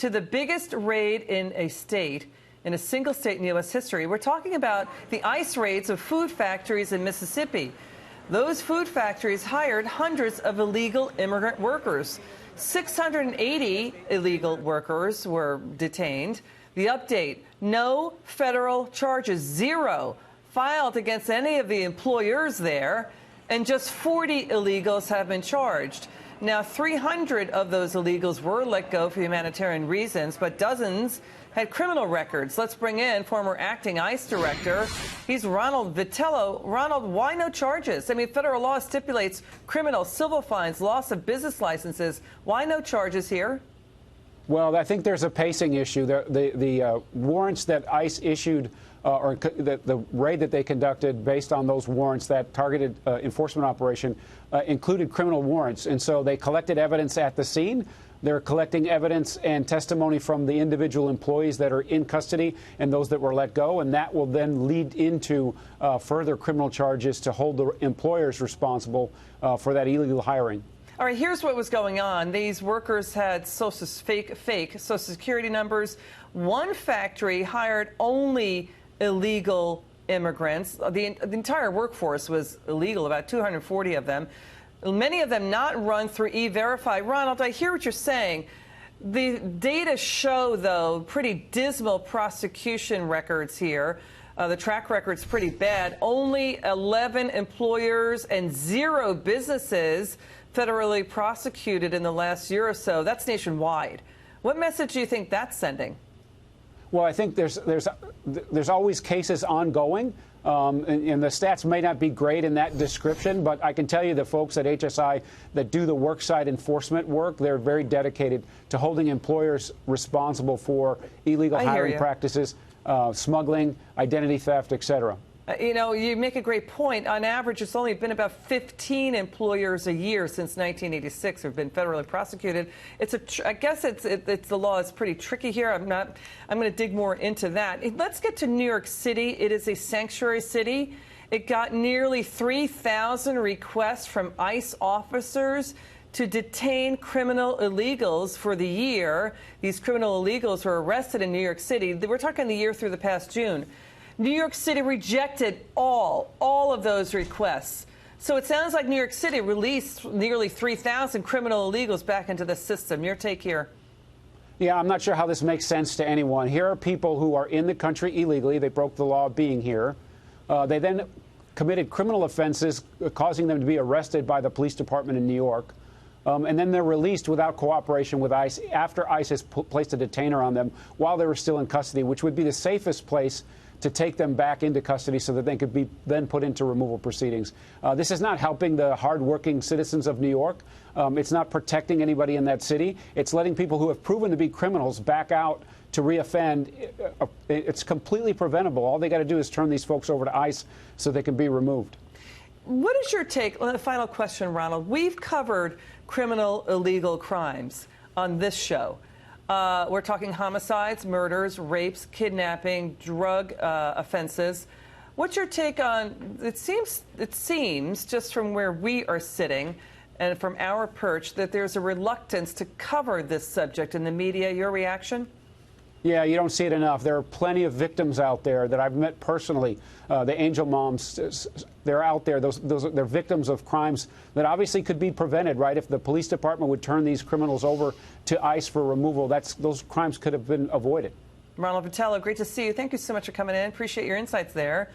To the biggest raid in a single state in U.S. history. We're talking about the ICE raids of food factories in Mississippi. Those food factories hired hundreds of illegal immigrant workers. 680 illegal workers were detained. The update: no federal charges, zero filed against any of the employers there, and just 40 illegals have been charged. Now, 300 of those illegals were let go for humanitarian reasons, but dozens had criminal records. Let's bring in former acting ICE Director. He's Ronald Vitiello. Ronald, why no charges? I mean, federal law stipulates criminal, civil fines, loss of business licenses. Why no charges here? Well, I think there's a pacing issue. The warrants that ICE issued, or the raid that they conducted based on those warrants, that targeted enforcement operation, included criminal warrants. And so they collected evidence at the scene. They're collecting evidence and testimony from the individual employees that are in custody and those that were let go. And that will then lead into further criminal charges to hold the employers responsible for that illegal hiring. All right, here's what was going on. These workers had fake Social Security numbers. One factory hired only illegal immigrants. The entire workforce was illegal, about 240 of them. Many of them not run through E-Verify. Ronald, I hear what you're saying. The data show, though, pretty dismal prosecution records here. The track record's pretty bad. Only 11 employers and 0 businesses federally prosecuted in the last year or so. That's nationwide. What message do you think that's sending? Well, I think there's always cases ongoing, and the stats may not be great in that description, but I can tell you the folks at HSI that do the worksite enforcement work, they're very dedicated to holding employers responsible for illegal hiring practices, smuggling, identity theft, et cetera. You know, you make a great point. On average, it's only been about 15 employers a year since 1986 who've been federally prosecuted. I guess the law is pretty tricky here. I'm going to dig more into that. Let's get to New York City. It is a sanctuary city. It got nearly 3,000 requests from ICE officers to detain criminal illegals for the year. These criminal illegals were arrested in New York City. We're talking the year through the past June. New York City rejected all of those requests. So it sounds like New York City released nearly 3,000 criminal illegals back into the system. Your take here? Yeah, I'm not sure how this makes sense to anyone. Here are people who are in the country illegally. They broke the law of being here. They then committed criminal offenses, causing them to be arrested by the police department in New York. And then they're released without cooperation with ICE after ICE has placed a detainer on them while they were still in custody, which would be the safest place to take them back into custody so that they could be then put into removal proceedings. This is not helping the hardworking citizens of New York. It's not protecting anybody in that city. It's letting people who have proven to be criminals back out to reoffend. It's completely preventable. All they got to do is turn these folks over to ICE so they can be removed. What is your take? Final question, Ronald. We've covered criminal illegal crimes on this show. We're talking homicides, murders, rapes, kidnapping, drug offenses. What's your take on, it seems, just from where we are sitting and from our perch, that there's a reluctance to cover this subject in the media. Your reaction? Yeah, you don't see it enough. There are plenty of victims out there that I've met personally. The angel moms, they're out there. They're victims of crimes that obviously could be prevented, right? If the police department would turn these criminals over to ICE for removal, those crimes could have been avoided. Ronald Vitiello, great to see you. Thank you so much for coming in. Appreciate your insights there.